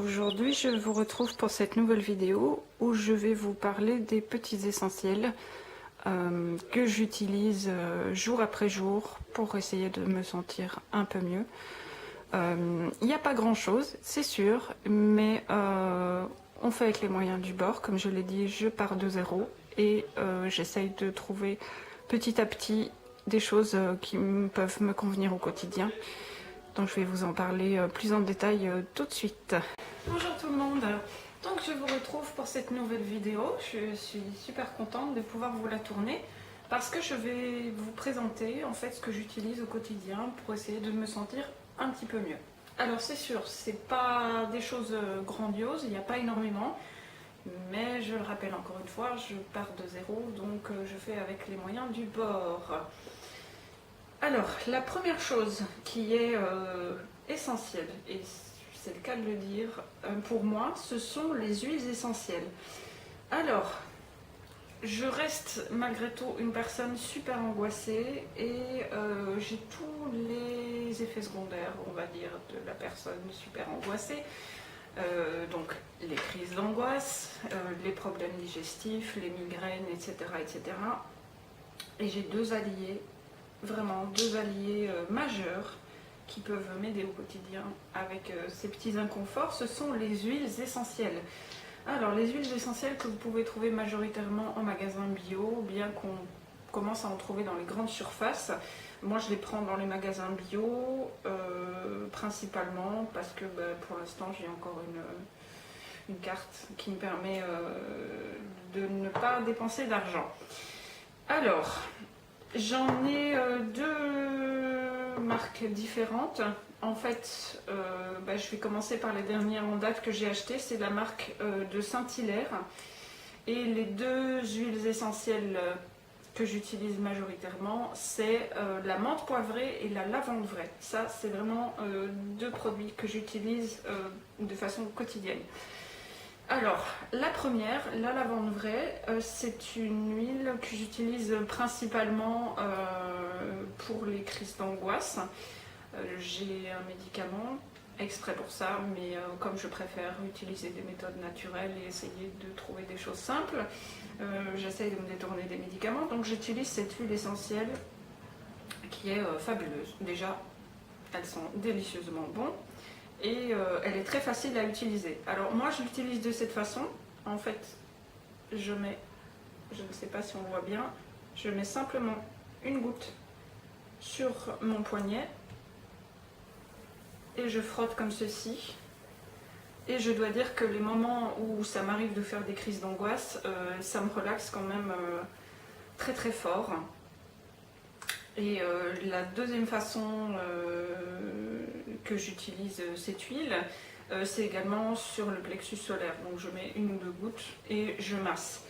Aujourd'hui, je vous retrouve pour cette nouvelle vidéo où je vais vous parler des petits essentiels que j'utilise jour après jour pour essayer de me sentir un peu mieux. Il n'y a pas grand chose, c'est sûr, mais on fait avec les moyens du bord. Comme je l'ai dit, je pars de zéro et j'essaye de trouver petit à petit des choses qui peuvent me convenir au quotidien. Donc je vais vous en parler plus en détail tout de suite. Bonjour tout le monde, donc je vous retrouve pour cette nouvelle vidéo. Je suis super contente de pouvoir vous la tourner parce que je vais vous présenter en fait ce que j'utilise au quotidien pour essayer de me sentir un petit peu mieux. Alors c'est sûr, c'est pas des choses grandioses, il n'y a pas énormément, mais je le rappelle encore une fois, je pars de zéro, donc je fais avec les moyens du bord. Alors, la première chose qui est essentielle, et c'est le cas de le dire, pour moi, ce sont les huiles essentielles. Alors, je reste malgré tout une personne super angoissée et j'ai tous les effets secondaires, on va dire, de la personne super angoissée. Donc, les crises d'angoisse, les problèmes digestifs, les migraines, etc. etc. Et j'ai deux alliés, vraiment deux alliés majeurs qui peuvent m'aider au quotidien avec ces petits inconforts, ce sont les huiles essentielles. Alors les huiles essentielles que vous pouvez trouver majoritairement en magasin bio, bien qu'on commence à en trouver dans les grandes surfaces. Moi je les prends dans les magasins bio principalement parce que pour l'instant j'ai encore une carte qui me permet de ne pas dépenser d'argent. Alors, j'en ai deux marques différentes. En fait, je vais commencer par les dernières en date que j'ai achetées. C'est la marque de Saint-Hilaire. Et les deux huiles essentielles que j'utilise majoritairement, c'est la menthe poivrée et la lavande vraie. Ça, c'est vraiment deux produits que j'utilise de façon quotidienne. Alors, la première, la lavande vraie, c'est une huile que j'utilise principalement pour les crises d'angoisse. J'ai un médicament exprès pour ça, mais comme je préfère utiliser des méthodes naturelles et essayer de trouver des choses simples, j'essaye de me détourner des médicaments. Donc j'utilise cette huile essentielle qui est fabuleuse. Déjà, elles sont délicieusement bonnes. Et elle est très facile à utiliser. Alors moi je l'utilise de cette façon. En fait, je mets, je ne sais pas si on voit bien, je mets simplement une goutte sur mon poignet et je frotte comme ceci. Et je dois dire que les moments où ça m'arrive de faire des crises d'angoisse, ça me relaxe quand même très très fort. Et la deuxième façon que j'utilise cette huile, c'est également sur le plexus solaire. Donc je mets une ou deux gouttes et je masse.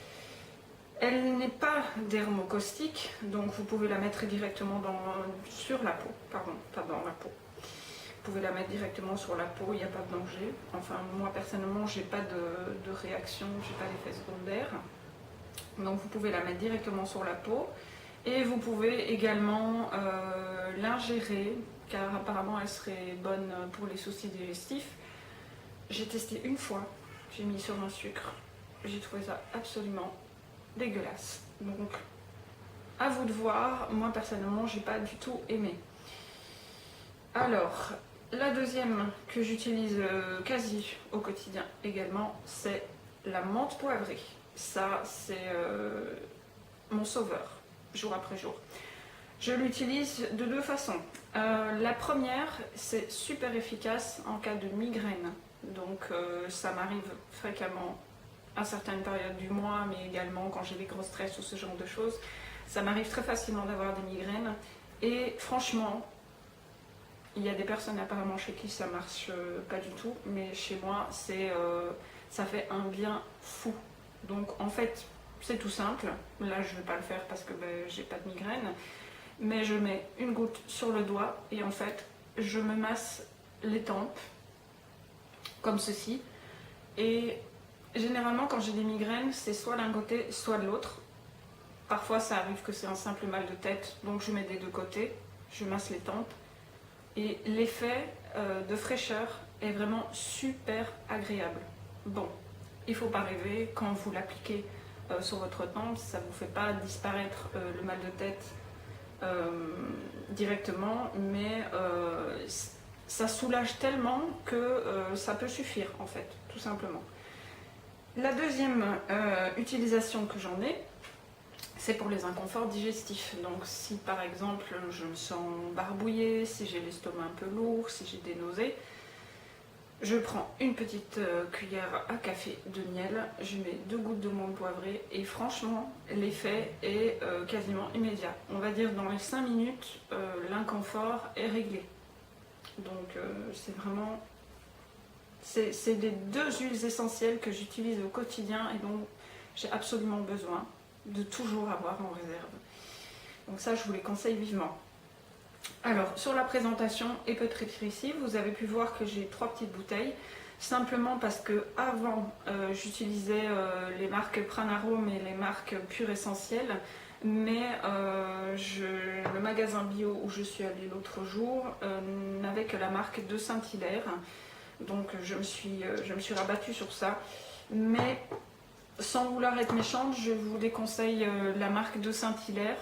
Elle n'est pas dermocaustique, donc vous pouvez la mettre directement sur la peau. Pardon, pas dans la peau. Vous pouvez la mettre directement sur la peau, il n'y a pas de danger. Enfin, moi personnellement, j'ai pas de réaction, j'ai pas d'effet secondaire. Donc vous pouvez la mettre directement sur la peau. Et vous pouvez également l'ingérer, car apparemment elle serait bonne pour les soucis digestifs. J'ai testé une fois, j'ai mis sur un sucre, j'ai trouvé ça absolument dégueulasse. Donc à vous de voir, moi personnellement j'ai pas du tout aimé. Alors, la deuxième que j'utilise quasi au quotidien également, c'est la menthe poivrée. Ça c'est mon sauveur. Jour après jour. Je l'utilise de deux façons. La première, c'est super efficace en cas de migraine. Donc ça m'arrive fréquemment à certaines périodes du mois, mais également quand j'ai des gros stress ou ce genre de choses. Ça m'arrive très facilement d'avoir des migraines. Et franchement, il y a des personnes apparemment chez qui ça marche pas du tout, mais chez moi, ça fait un bien fou. Donc en fait, c'est tout simple. Là, je ne vais pas le faire parce que j'ai pas de migraine. Mais je mets une goutte sur le doigt et en fait, je me masse les tempes comme ceci. Et généralement, quand j'ai des migraines, c'est soit d'un côté, soit de l'autre. Parfois, ça arrive que c'est un simple mal de tête, donc je mets des deux côtés. Je masse les tempes. Et l'effet de fraîcheur est vraiment super agréable. Bon, il ne faut pas rêver, quand vous l'appliquez sur votre tempe, ça ne vous fait pas disparaître le mal de tête directement, mais ça soulage tellement que ça peut suffire en fait, tout simplement. La deuxième utilisation que j'en ai, c'est pour les inconforts digestifs. Donc si par exemple je me sens barbouillée, si j'ai l'estomac un peu lourd, si j'ai des nausées, je prends une petite cuillère à café de miel, je mets 2 gouttes de menthe poivrée et franchement l'effet est quasiment immédiat. On va dire dans les 5 minutes, l'inconfort est réglé. Donc c'est vraiment... C'est des 2 huiles essentielles que j'utilise au quotidien et dont j'ai absolument besoin de toujours avoir en réserve. Donc ça, je vous les conseille vivement. Alors, sur la présentation et peut-être ici, vous avez pu voir que j'ai 3 petites bouteilles, simplement parce que avant j'utilisais les marques Pranarome et les marques Pure Essentielles, mais le magasin bio où je suis allée l'autre jour n'avait que la marque de Saint-Hilaire. Donc je me suis rabattue sur ça, mais sans vouloir être méchante, je vous déconseille la marque de Saint-Hilaire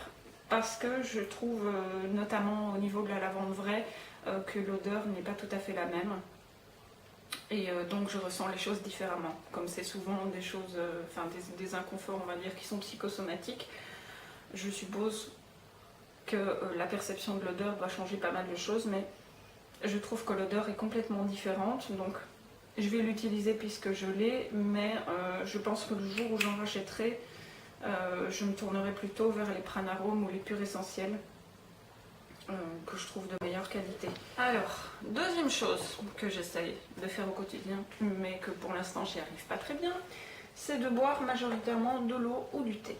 parce que je trouve, notamment au niveau de la lavande vraie, que l'odeur n'est pas tout à fait la même. Et donc je ressens les choses différemment. Comme c'est souvent des choses, des inconforts, on va dire, qui sont psychosomatiques, je suppose que la perception de l'odeur doit changer pas mal de choses, mais je trouve que l'odeur est complètement différente, donc je vais l'utiliser puisque je l'ai, mais je pense que le jour où j'en rachèterai, je me tournerai plutôt vers les Pranarome ou les Pure Essentiels, que je trouve de meilleure qualité. Alors, deuxième chose que j'essaye de faire au quotidien, mais que pour l'instant j'y arrive pas très bien, c'est de boire majoritairement de l'eau ou du thé.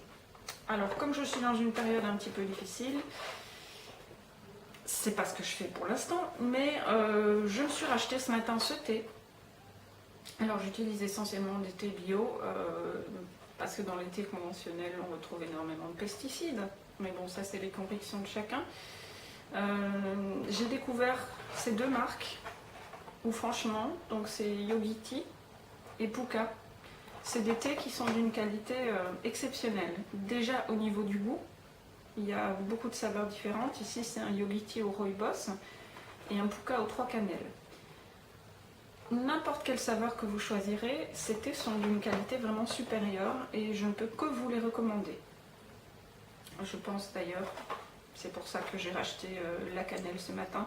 Alors, comme je suis dans une période un petit peu difficile, c'est pas ce que je fais pour l'instant, mais je me suis racheté ce matin ce thé. Alors j'utilise essentiellement des thés bio, parce que dans les thés conventionnels on retrouve énormément de pesticides, mais bon ça c'est les convictions de chacun. J'ai découvert ces 2 marques, où franchement, donc c'est Yogiti et Pukka. C'est des thés qui sont d'une qualité exceptionnelle. Déjà au niveau du goût, il y a beaucoup de saveurs différentes. Ici, c'est un Yogiti au rooibos et un Pukka aux 3 cannelles. N'importe quelle saveur que vous choisirez, ces thés sont d'une qualité vraiment supérieure et je ne peux que vous les recommander. Je pense d'ailleurs, c'est pour ça que j'ai racheté la cannelle ce matin,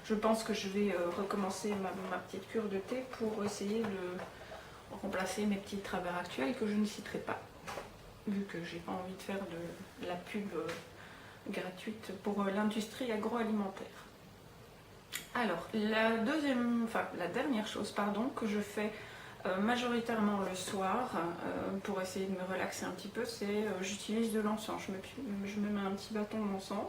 je pense que je vais recommencer ma petite cure de thé pour essayer de remplacer mes petits travers actuels que je ne citerai pas, vu que j'ai pas envie de faire de la pub gratuite pour l'industrie agroalimentaire. Alors, la dernière chose que je fais majoritairement le soir pour essayer de me relaxer un petit peu, c'est j'utilise de l'encens. Je me mets un petit bâton d'encens.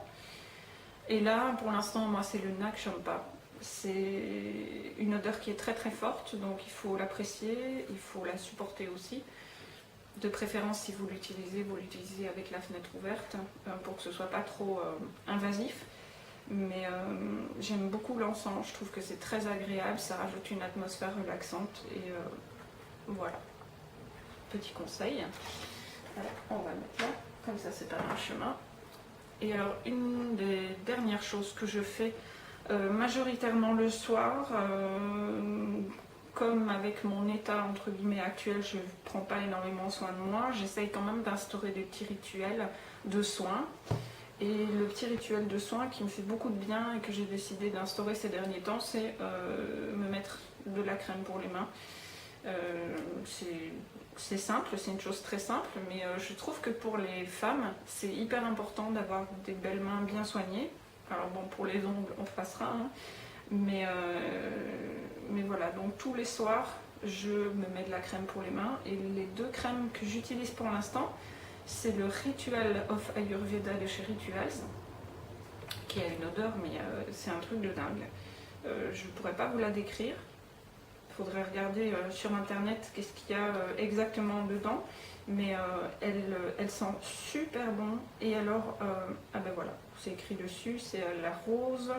Et là, pour l'instant, moi, c'est le Nag Champa. C'est une odeur qui est très très forte, donc il faut l'apprécier, il faut la supporter aussi. De préférence, si vous l'utilisez avec la fenêtre ouverte pour que ce ne soit pas trop invasif. Mais j'aime beaucoup l'encens, je trouve que c'est très agréable, ça rajoute une atmosphère relaxante et voilà, petit conseil. Alors, on va mettre là, comme ça c'est pas un chemin. Et alors une des dernières choses que je fais majoritairement le soir, comme avec mon état entre guillemets actuel, je ne prends pas énormément soin de moi, j'essaye quand même d'instaurer des petits rituels de soins. Et le petit rituel de soin qui me fait beaucoup de bien et que j'ai décidé d'instaurer ces derniers temps, c'est me mettre de la crème pour les mains. C'est simple, c'est une chose très simple, mais je trouve que pour les femmes, c'est hyper important d'avoir des belles mains bien soignées. Alors bon, pour les ongles, on passera, hein, mais voilà, donc tous les soirs, je me mets de la crème pour les mains. Et les 2 crèmes que j'utilise pour l'instant, c'est le Ritual of Ayurveda de chez Rituals, qui a une odeur, mais c'est un truc de dingue. Je ne pourrais pas vous la décrire. Il faudrait regarder sur internet qu'est-ce qu'il y a exactement dedans. Mais elle sent super bon. Et alors, ah ben voilà, c'est écrit dessus, c'est la rose.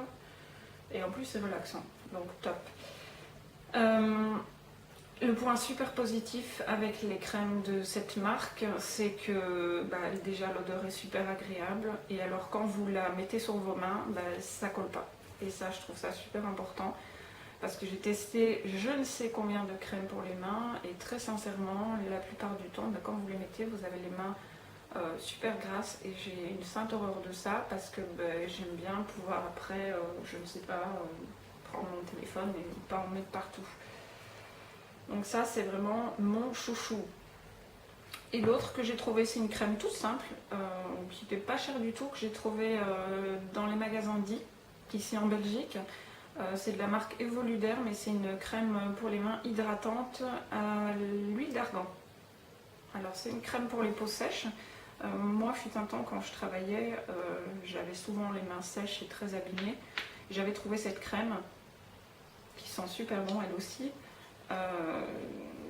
Et en plus, c'est relaxant. Donc top. Le point super positif avec les crèmes de cette marque, c'est que déjà l'odeur est super agréable, et alors quand vous la mettez sur vos mains, ça colle pas. Et ça, je trouve ça super important, parce que j'ai testé je ne sais combien de crèmes pour les mains, et très sincèrement, la plupart du temps, quand vous les mettez, vous avez les mains super grasses, et j'ai une sainte horreur de ça, parce que j'aime bien pouvoir après, je ne sais pas, prendre mon téléphone et pas en mettre partout. Donc ça, c'est vraiment mon chouchou. Et l'autre que j'ai trouvé, c'est une crème toute simple, qui n'était pas chère du tout, que j'ai trouvé dans les magasins dits, ici en Belgique. C'est de la marque Evoluderm, mais c'est une crème pour les mains hydratante à l'huile d'argan. Alors c'est une crème pour les peaux sèches. Moi, fut un temps, quand je travaillais, j'avais souvent les mains sèches et très abîmées. J'avais trouvé cette crème, qui sent super bon elle aussi,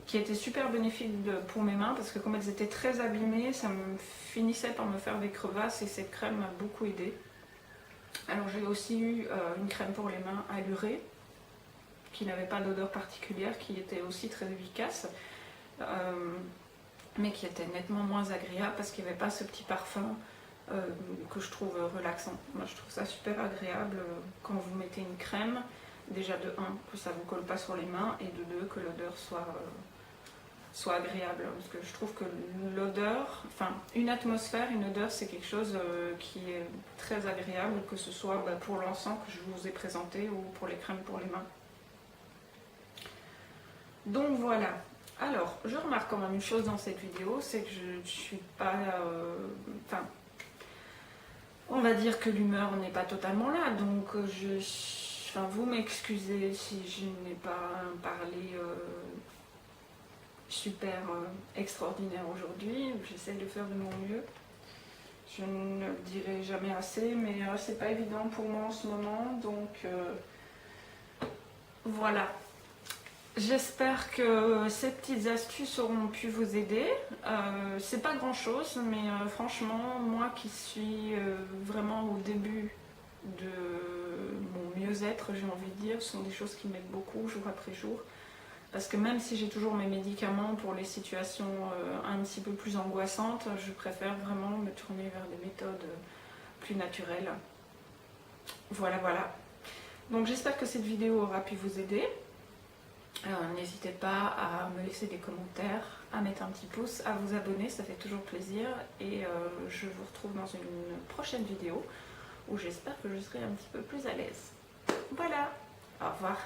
qui était super bénéfique pour mes mains, parce que comme elles étaient très abîmées, ça me finissait par me faire des crevasses, et cette crème m'a beaucoup aidée. Alors j'ai aussi eu une crème pour les mains allurée, qui n'avait pas d'odeur particulière, qui était aussi très efficace, mais qui était nettement moins agréable, parce qu'il n'y avait pas ce petit parfum que je trouve relaxant. Moi je trouve ça super agréable quand vous mettez une crème. Déjà de 1, que ça ne vous colle pas sur les mains, et de 2, que l'odeur soit agréable. Parce que je trouve que l'odeur, enfin une atmosphère, une odeur, c'est quelque chose qui est très agréable, que ce soit pour l'encens que je vous ai présenté ou pour les crèmes pour les mains. Donc voilà. Alors, je remarque quand même une chose dans cette vidéo, c'est que je ne suis pas... on va dire que l'humeur n'est pas totalement là, donc vous m'excusez si je n'ai pas parlé super extraordinaire aujourd'hui. J'essaie de faire de mon mieux. Je ne le dirai jamais assez, mais c'est pas évident pour moi en ce moment. Donc voilà. J'espère que ces petites astuces auront pu vous aider. C'est pas grand chose, mais franchement, moi qui suis vraiment au début de mon mieux-être, j'ai envie de dire, ce sont des choses qui m'aident beaucoup jour après jour. Parce que même si j'ai toujours mes médicaments pour les situations un petit peu plus angoissantes, je préfère vraiment me tourner vers des méthodes plus naturelles. Voilà, voilà. Donc j'espère que cette vidéo aura pu vous aider. N'hésitez pas à me laisser des commentaires, à mettre un petit pouce, à vous abonner, ça fait toujours plaisir. Et je vous retrouve dans une prochaine vidéo où j'espère que je serai un petit peu plus à l'aise. Voilà, au revoir.